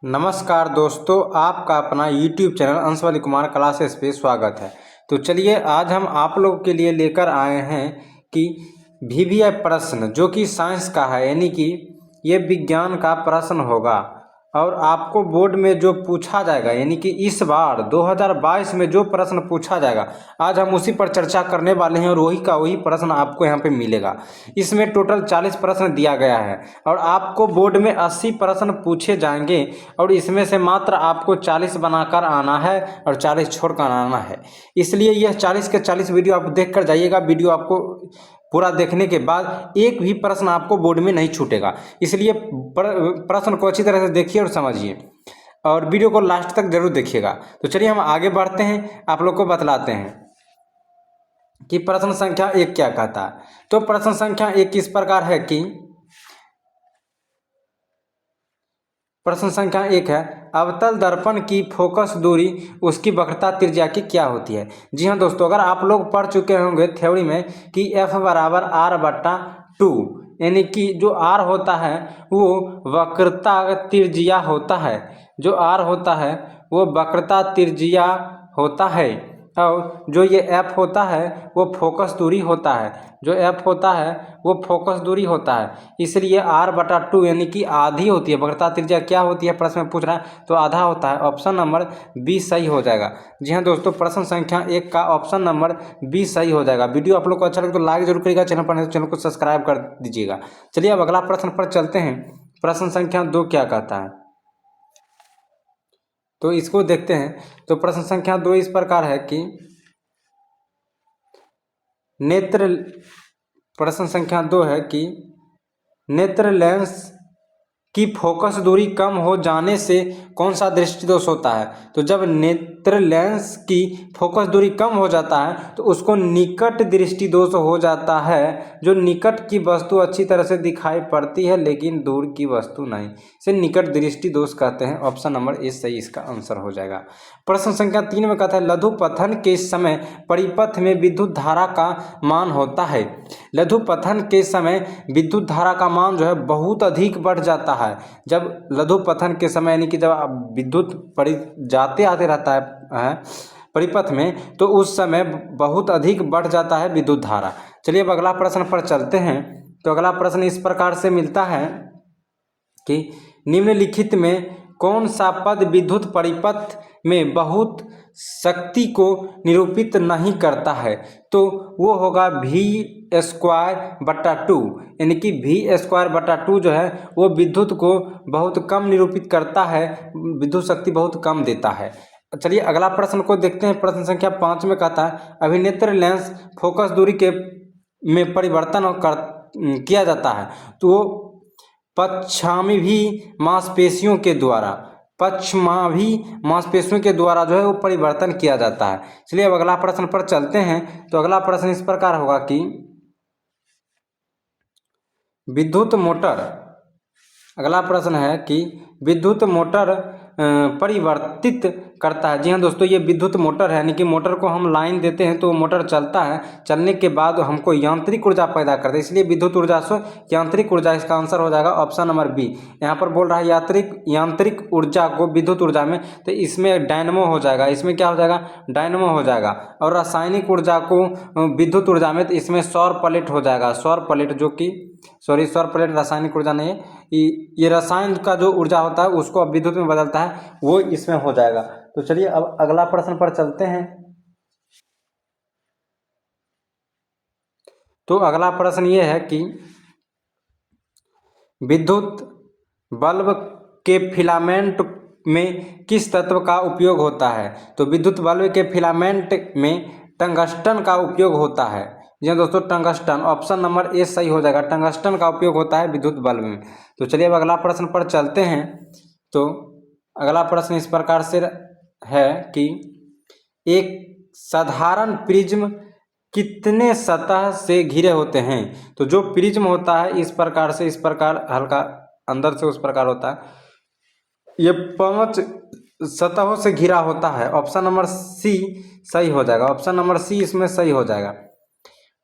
नमस्कार दोस्तों, आपका अपना YouTube चैनल अंशवली कुमार क्लासेस पे स्वागत है। तो चलिए आज हम आप लोगों के लिए लेकर आए हैं कि VVI प्रश्न जो कि साइंस का है, यानी कि ये विज्ञान का प्रश्न होगा और आपको बोर्ड में जो पूछा जाएगा, यानी कि इस बार 2022 में जो प्रश्न पूछा जाएगा आज हम उसी पर चर्चा करने वाले हैं और वही का वही प्रश्न आपको यहाँ पे मिलेगा। इसमें टोटल 40 प्रश्न दिया गया है और आपको बोर्ड में 80 प्रश्न पूछे जाएंगे और इसमें से मात्र आपको 40 बनाकर आना है और 40 छोड़कर आना है। इसलिए यह 40 के 40 वीडियो आप देख कर जाइएगा। वीडियो आपको पूरा देखने के बाद एक भी प्रश्न आपको बोर्ड में नहीं छूटेगा, इसलिए प्रश्न को अच्छी तरह से देखिए और समझिए और वीडियो को लास्ट तक जरूर देखिएगा। तो चलिए हम आगे बढ़ते हैं, आप लोग को बतलाते हैं कि प्रश्न संख्या 1 क्या कहता है। तो प्रश्न संख्या 1 इस प्रकार है कि प्रश्न संख्या 1 है, अवतल दर्पण की फोकस दूरी उसकी वक्रता त्रिज्या की क्या होती है। जी हाँ दोस्तों, अगर आप लोग पढ़ चुके होंगे थ्योरी में कि F बराबर R/2, यानी कि जो R होता है वो वक्रता त्रिज्या होता है, जो R होता है वो वक्रता त्रिज्या होता है और जो ये F होता है वो फोकस दूरी होता है, जो F होता है वो फोकस दूरी होता है। इसलिए R/2 यानी कि आधी होती है। वक्रता त्रिज्या क्या होती है प्रश्न में पूछ रहा है, तो आधा होता है। ऑप्शन नंबर बी सही हो जाएगा। जी हाँ दोस्तों, प्रश्न संख्या 1 का ऑप्शन नंबर बी सही हो जाएगा। वीडियो आप लोग को अच्छा लगे तो लाइक जरूर करिएगा, चैनल पर नहीं तो चैनल को सब्सक्राइब कर दीजिएगा। चलिए अब अगला प्रश्न पर चलते हैं। प्रश्न संख्या 2 क्या कहता है, तो इसको देखते हैं। तो प्रश्न संख्या 2 इस प्रकार है कि प्रश्न संख्या 2 है कि नेत्र लेंस की फोकस दूरी कम हो जाने से कौन सा दृष्टि दोष होता है। तो जब नेत्र लेंस की फोकस दूरी कम हो जाता है तो उसको निकट दृष्टि दोष हो जाता है। जो निकट की वस्तु अच्छी तरह से दिखाई पड़ती है लेकिन दूर की वस्तु नहीं, इसे निकट दृष्टि दोष कहते हैं। ऑप्शन नंबर ए सही इसका आंसर हो जाएगा। प्रश्न संख्या 3 में कहता है, लघु पथन के समय परिपथ में विद्युत धारा का मान होता है। लघु पथन के समय विद्युत धारा का मान जो है बहुत अधिक बढ़ जाता है। जब लघु पथन के समय यानी कि जब विद्युत जाते आते रहता है परिपथ में, तो उस समय बहुत अधिक बढ़ जाता है विद्युत धारा। चलिए अब अगला प्रश्न पर चलते हैं। तो अगला प्रश्न इस प्रकार से मिलता है कि निम्नलिखित में कौन सा पद विद्युत परिपथ में बहुत शक्ति को निरूपित नहीं करता है। तो वो होगा V²/2, यानी कि V²/2 जो है वो विद्युत को बहुत कम निरूपित करता है, विद्युत शक्ति बहुत कम देता है। चलिए अगला प्रश्न को देखते हैं। प्रश्न संख्या 5 में कहता है, अभिनेत्र लेंस फोकस दूरी के में परिवर्तन किया जाता है तो पश्चामी मांसपेशियों के द्वारा जो है वो परिवर्तन किया जाता है। चलिए अब अगला प्रश्न पर चलते हैं। तो अगला प्रश्न इस प्रकार होगा कि विद्युत मोटर, अगला प्रश्न है कि विद्युत मोटर परिवर्तित करता है। जी हाँ दोस्तों, ये विद्युत मोटर है, यानी कि मोटर को हम लाइन देते हैं तो मोटर चलता है, चलने के बाद हमको यांत्रिक ऊर्जा पैदा करता है, इसलिए विद्युत ऊर्जा से यांत्रिक ऊर्जा इसका आंसर हो जाएगा। Option number B. यहाँ पर बोल रहा है यांत्रिक ऊर्जा को विद्युत ऊर्जा में, तो इसमें डायनमो हो जाएगा। इसमें क्या हो जाएगा, डायनमो हो जाएगा। और रासायनिक ऊर्जा को विद्युत ऊर्जा में, तो इसमें सौर प्लेट हो जाएगा। सौर प्लेट जो कि सौर प्लेट रासायनिक ऊर्जा नहीं है, ये रसायन का जो ऊर्जा होता है उसको अब विद्युत में बदलता है, वो इसमें हो जाएगा। तो चलिए अब अगला प्रश्न पर चलते हैं। तो अगला प्रश्न ये है कि विद्युत बल्ब के फिलामेंट में किस तत्व का उपयोग होता है। तो विद्युत बल्ब के फिलामेंट में टंगस्टन का उपयोग होता है। जी दोस्तों, टंगस्टन। ऑप्शन नंबर ए सही हो जाएगा। टंगस्टन का उपयोग होता है विद्युत बल्ब में। तो चलिए अब अगला प्रश्न पर चलते हैं। तो अगला प्रश्न इस प्रकार से है कि एक साधारण प्रिज्म कितने सतह से घिरे होते हैं। तो जो प्रिज्म होता है इस प्रकार से, इस प्रकार हल्का अंदर से उस प्रकार होता है, ये 5 सतहों से घिरा होता है। ऑप्शन नंबर सी सही हो जाएगा। ऑप्शन नंबर सी इसमें सही हो जाएगा।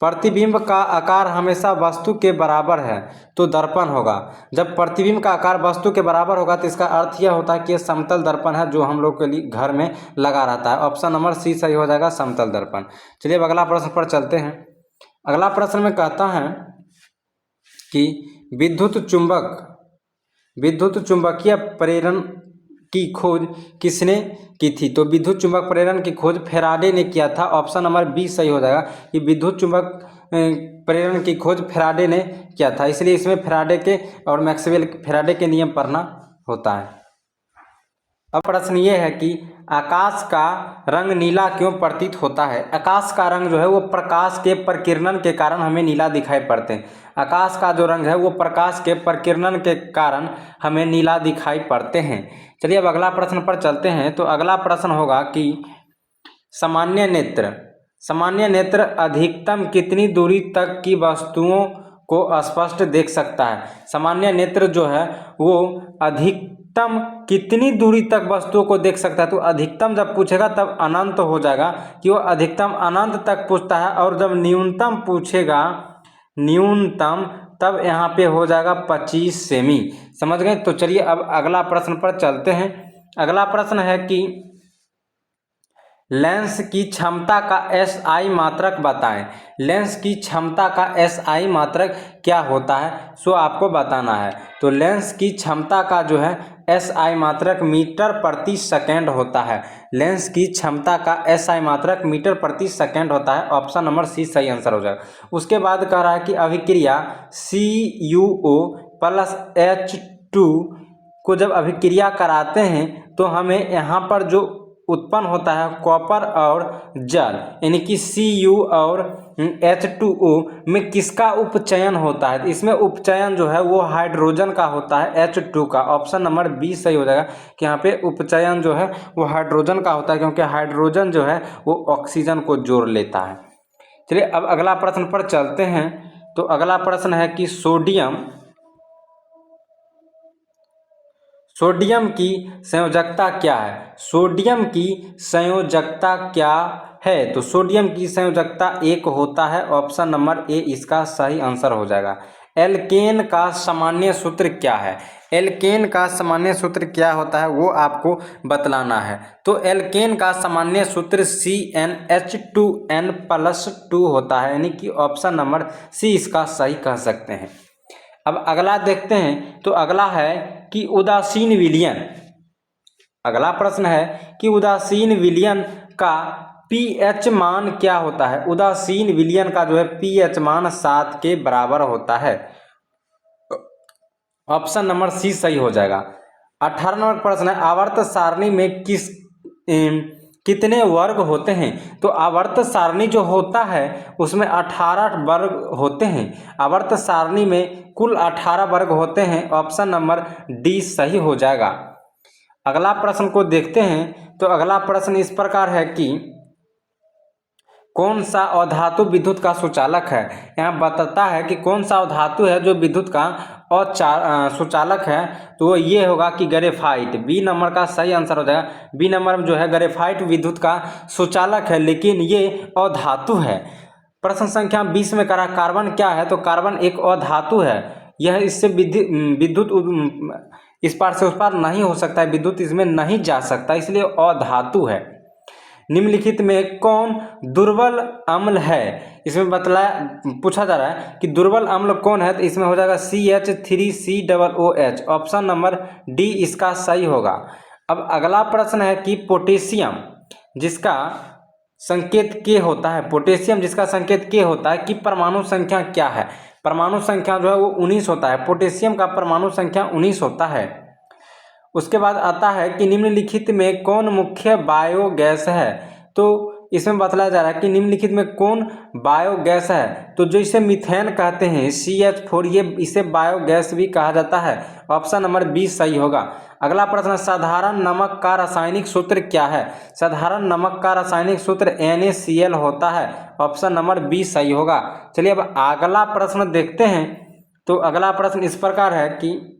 प्रतिबिंब का आकार हमेशा वस्तु के बराबर है तो दर्पण होगा। जब प्रतिबिंब का आकार वस्तु के बराबर होगा तो इसका अर्थ यह होता है कि यह समतल दर्पण है जो हम लोग के लिए घर में लगा रहता है। ऑप्शन नंबर सी सही हो जाएगा, समतल दर्पण। चलिए अब अगला प्रश्न पर चलते हैं। अगला प्रश्न में कहता है कि विद्युत चुंबकीय प्रेरण की खोज किसने की थी? तो विद्युत चुंबक प्रेरण की खोज फैराडे ने किया था। ऑप्शन नंबर बी सही हो जाएगा कि विद्युत चुंबक प्रेरण की खोज फैराडे ने किया था। इसलिए इसमें फैराडे के और मैक्सवेल फैराडे के नियम पढ़ना होता है। अब प्रश्न ये है कि आकाश का रंग नीला क्यों प्रतीत होता है? आकाश का रंग जो है वो प्रकाश के प्रकीर्णन के कारण हमें नीला दिखाई पड़ते हैं। आकाश का जो रंग है वो प्रकाश के प्रकीर्णन के कारण हमें नीला दिखाई पड़ते हैं। चलिए अब अगला प्रश्न पर चलते हैं। तो अगला प्रश्न होगा कि सामान्य नेत्र अधिकतम कितनी दूरी तक की वस्तुओं को स्पष्ट देख सकता है? सामान्य नेत्र जो है वो अधिकतम कितनी दूरी तक वस्तुओं को देख सकता है? तो अधिकतम जब पूछेगा तब अनंत हो जाएगा कि वो अधिकतम अनंत तक पूछता है, और जब न्यूनतम पूछेगा तब यहाँ पे हो जाएगा 25 सेमी। समझ गए? तो चलिए अब अगला प्रश्न पर चलते हैं। अगला प्रश्न है कि लेंस की क्षमता का एसआई मात्रक बताएं। लेंस की क्षमता का एसआई मात्रक क्या होता है सो आपको बताना है। तो लेंस की क्षमता का जो है एसआई मात्रक मीटर प्रति सेकंड होता है। लेंस की क्षमता का एसआई मात्रक मीटर प्रति सेकंड होता है। ऑप्शन नंबर सी सही आंसर हो जाएगा। उसके बाद कह रहा है कि अभिक्रिया CuO प्लस H2 को जब अभिक्रिया कराते हैं तो हमें यहाँ पर जो उत्पन्न होता है कॉपर और जल, यानी कि Cu और H2O में किसका उपचयन होता है? इसमें उपचयन जो है वो हाइड्रोजन का होता है, H2 का। ऑप्शन नंबर बी सही हो जाएगा कि यहाँ पे उपचयन जो है वो हाइड्रोजन का होता है, क्योंकि हाइड्रोजन जो है वो ऑक्सीजन को जोड़ लेता है। चलिए अब अगला प्रश्न पर चलते हैं। तो अगला प्रश्न है कि सोडियम की संयोजकता क्या है? सोडियम की संयोजकता क्या है? तो सोडियम की संयोजकता 1 होता है। ऑप्शन नंबर ए इसका सही आंसर हो जाएगा। एल्केन का सामान्य सूत्र क्या है? एल्केन का सामान्य सूत्र क्या होता है वो आपको बतलाना है। तो एल्केन का सामान्य सूत्र CnH2n+2 होता है, यानी कि ऑप्शन नंबर सी इसका सही कह सकते हैं। अब अगला देखते हैं। तो अगला है कि उदासीन विलयन। अगला प्रश्न है कि उदासीन विलयन का pH मान क्या होता है? उदासीन विलयन का जो है pH मान 7 के बराबर होता है। ऑप्शन नंबर सी सही हो जाएगा। 18 नंबर प्रश्न है आवर्त सारणी में कितने वर्ग होते हैं? तो आवर्त सारणी जो होता है उसमें 18 वर्ग होते हैं। आवर्त सारणी में कुल 18 वर्ग होते हैं। ऑप्शन नंबर डी सही हो जाएगा। अगला प्रश्न को देखते हैं। तो अगला प्रश्न इस प्रकार है कि कौन सा अधातु विद्युत का सुचालक है? यहाँ बताता है कि कौन सा अधातु है जो विद्युत का सुचालक है। तो ये होगा कि ग्रेफाइट। बी नंबर का सही आंसर हो जाएगा। बी नंबर में जो है ग्रेफाइट विद्युत का सुचालक है, लेकिन ये अधातु है। प्रश्न संख्या 20 में करा कार्बन क्या है? तो कार्बन एक अधातु है। यह इससे विद्युत इस पार से उस पार नहीं हो सकता है, विद्युत इसमें नहीं जा सकता, इसलिए अधातु है। निम्नलिखित में कौन दुर्बल अम्ल है? इसमें पूछा जा रहा है कि दुर्बल अम्ल कौन है? तो इसमें हो जाएगा CH3COOH। ऑप्शन नंबर डी इसका सही होगा। अब अगला प्रश्न है कि पोटेशियम जिसका संकेत के होता है, पोटेशियम जिसका संकेत के होता है कि परमाणु संख्या क्या है? परमाणु संख्या जो है वो 19 होता है। पोटेशियम का परमाणु संख्या 19 होता है। उसके बाद आता है कि निम्नलिखित में कौन मुख्य बायोगैस है? तो इसमें बतलाया जा रहा है कि निम्नलिखित में कौन बायोगैस है? तो जो इसे मीथेन कहते हैं CH4, ये इसे बायोगैस भी कहा जाता है। ऑप्शन नंबर बी सही होगा। अगला प्रश्न साधारण नमक का रासायनिक सूत्र क्या है? साधारण नमक का रासायनिक सूत्र NaCl होता है। ऑप्शन नंबर बी सही होगा। चलिए अब अगला प्रश्न देखते हैं। तो अगला प्रश्न इस प्रकार है कि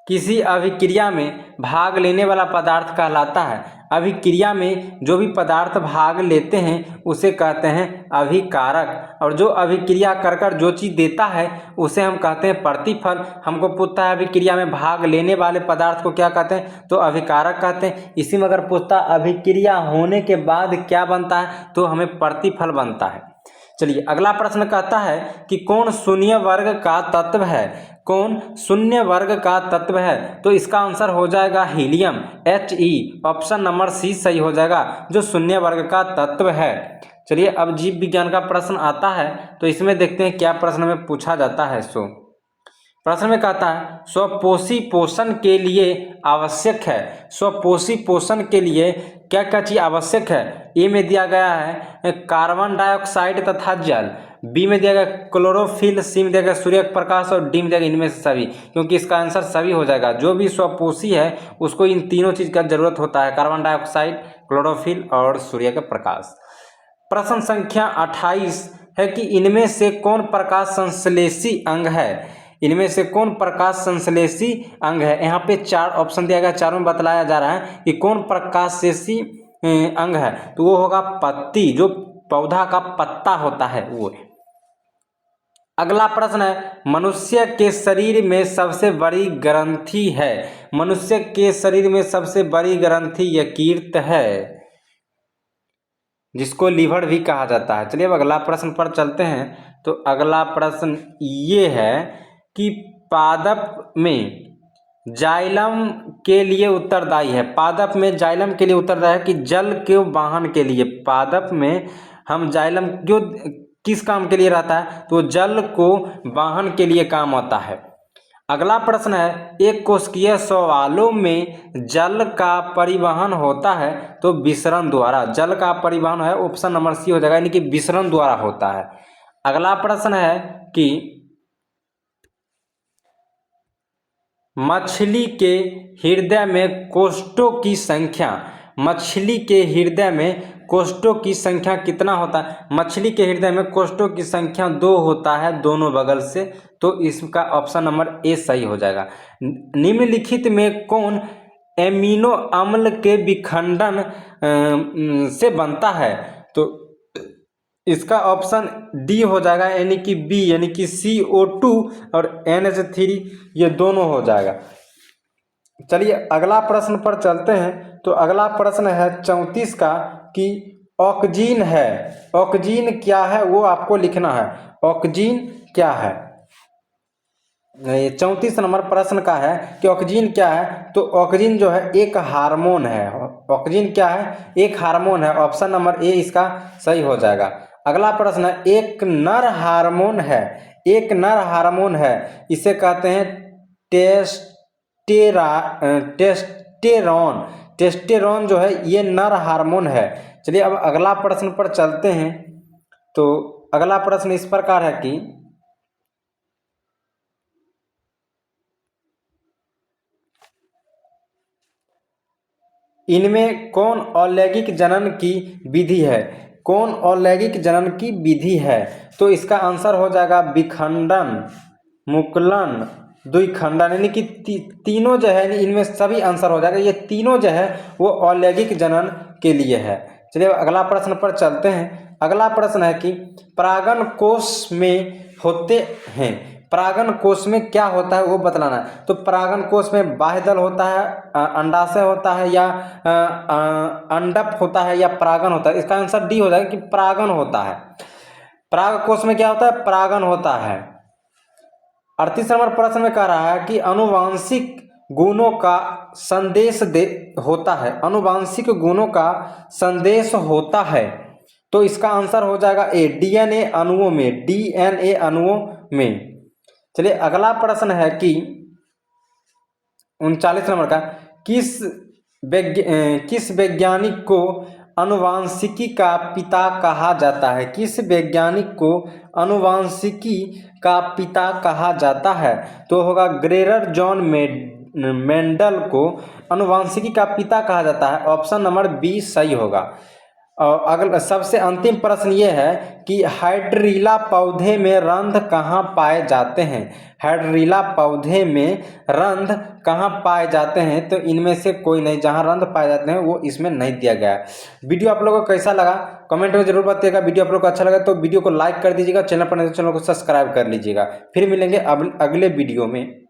किसी अभिक्रिया में भाग लेने वाला पदार्थ कहलाता है। अभिक्रिया में जो भी पदार्थ भाग लेते हैं उसे कहते हैं अभिकारक, और जो अभिक्रिया कर कर जो चीज़ देता है उसे हम कहते हैं प्रतिफल। हमको पूछता है अभिक्रिया में भाग लेने वाले पदार्थ को क्या कहते हैं, तो अभिकारक कहते हैं। इसी में अगर पूछता अभिक्रिया होने के बाद क्या बनता है, तो हमें प्रतिफल बनता है। चलिए अगला प्रश्न कहता है कि कौन शून्य वर्ग का तत्व है, कौन शून्य वर्ग का तत्व है, तो इसका आंसर हो जाएगा helium, He। Option number C सही हो जाएगा, जो शून्य वर्ग का तत्व है। चलिए अब जीव विज्ञान का प्रश्न आता है, तो इसमें देखते हैं क्या प्रश्न में पूछा जाता है। सो प्रश्न में कहता है स्वपोषी पोषण के लिए आवश्यक है, स्वपोषी पोषण के लिए क्या क्या चीज आवश्यक है। ए में दिया गया है कार्बन डाइऑक्साइड तथा जल, बी में दिया गया क्लोरोफिल, सी में दिया गया सूर्य प्रकाश, और डी में दिया गया इनमें से सभी, क्योंकि इसका आंसर सभी हो जाएगा। जो भी स्वपोषी है उसको इन तीनों चीज का जरूरत होता है, कार्बन डाइऑक्साइड, क्लोरोफिल और सूर्य का प्रकाश। प्रश्न संख्या 28 है कि इनमें से कौन प्रकाश संश्लेषी अंग है, इनमें से कौन प्रकाश संश्लेषी अंग है। यहाँ पे 4 ऑप्शन दिया गया, चारों में बतलाया जा रहा है कि कौन प्रकाशेषी अंग है, तो वो होगा पत्ती, जो पौधा का पत्ता होता है वो। अगला प्रश्न है मनुष्य के शरीर में सबसे बड़ी ग्रंथि है, मनुष्य के शरीर में सबसे बड़ी ग्रंथि यकृत है, जिसको लीवर भी कहा जाता है। चलिए अब अगला प्रश्न पर चलते हैं। तो अगला प्रश्न ये है कि पादप में जाइलम के लिए उत्तरदायी है, पादप में जाइलम के लिए उत्तरदायी है कि जल के वाहन के लिए। पादप में हम जाइलम क्यों किस काम के लिए रहता है, तो जल को वाहन के लिए काम आता है। अगला प्रश्न है एक कोशिकीय शैवालों में जल का परिवहन होता है, तो विसरण द्वारा, जल का परिवहन है ऑप्शन नंबर सी हो जाएगा, यानी कि विसरण द्वारा होता है। अगला प्रश्न है कि मछली के हृदय में कोष्ठों की संख्या, मछली के हृदय में कोष्ठों की संख्या कितना होता है। मछली के हृदय में कोष्ठों की संख्या 2 होता है दोनों बगल से, तो इसका ऑप्शन नंबर ए सही हो जाएगा। निम्नलिखित में कौन एमिनो अम्ल के विखंडन से बनता है, तो इसका ऑप्शन डी हो जाएगा, यानी कि बी, यानी कि CO2 और NH3 ये दोनों हो जाएगा। चलिए अगला प्रश्न पर चलते हैं। तो अगला प्रश्न है 34 का कि ऑक्सीजन है, ऑक्सीजन क्या है वो आपको लिखना है, ऑक्सीजन क्या है। 34 नंबर प्रश्न का है कि ऑक्सीजन क्या है, तो ऑक्सीजन जो है एक हार्मोन है, ऑक्सीजन क्या है, एक हार्मोन है, ऑप्शन नंबर ए इसका सही हो जाएगा। अगला प्रश्न है एक नर हार्मोन है, एक नर हार्मोन है, इसे कहते हैं टेस्टेरोन, टेस्टेरोन जो है ये नर हार्मोन है। चलिए अब अगला प्रश्न पर चलते हैं। तो अगला प्रश्न इस प्रकार है कि इनमें कौन अलैंगिक जनन की विधि है, कौन अलैंगिक जनन की विधि है, तो इसका आंसर हो जाएगा विखंडन, मुकुलन, द्विखंडन, यानी कि तीनों जो है इनमें सभी आंसर हो जाएगा। ये तीनों जो है वो अलैंगिक जनन के लिए है। चलिए अगला प्रश्न पर चलते हैं। अगला प्रश्न है कि परागन कोश में होते हैं, परागन कोश में क्या होता है वो बतलाना है। तो परागन कोश में बाह्यदल होता है, अंडाशय होता है, या अंडप होता है, या परागन होता है। इसका आंसर डी हो जाएगा कि परागन होता है। पराग कोश में क्या होता है, परागन होता है। 38 नंबर प्रश्न में कह रहा है कि अनुवांशिक गुणों का संदेश होता है, अनुवांशिक गुणों का संदेश होता है, तो इसका आंसर हो जाएगा ए, डीएनए अणुओं में, डीएनए अणुओं में। चलिए अगला प्रश्न है कि 39 नंबर का किस वैज्ञानिक को अनुवांशिकी का पिता कहा जाता है, किस वैज्ञानिक को अनुवांशिकी का पिता कहा जाता है, तो होगा ग्रेगर जॉन मेंडल को अनुवांशिकी का पिता कहा जाता है, ऑप्शन नंबर बी सही होगा। और अगला सबसे अंतिम प्रश्न ये है कि हाइड्रिला पौधे में रंध्र कहाँ पाए जाते हैं। हाइड्रिला पौधे में रंध्र कहाँ पाए जाते हैं, तो इनमें से कोई नहीं, जहाँ रंध्र पाए जाते हैं वो इसमें नहीं दिया गया है। वीडियो आप लोगों को कैसा लगा कमेंट में जरूर बताइएगा। वीडियो आप लोगों को अच्छा लगा तो वीडियो को लाइक कर दीजिएगा, चैनल पर नहीं तो चैनल को सब्सक्राइब कर लीजिएगा। फिर मिलेंगे अगले वीडियो में।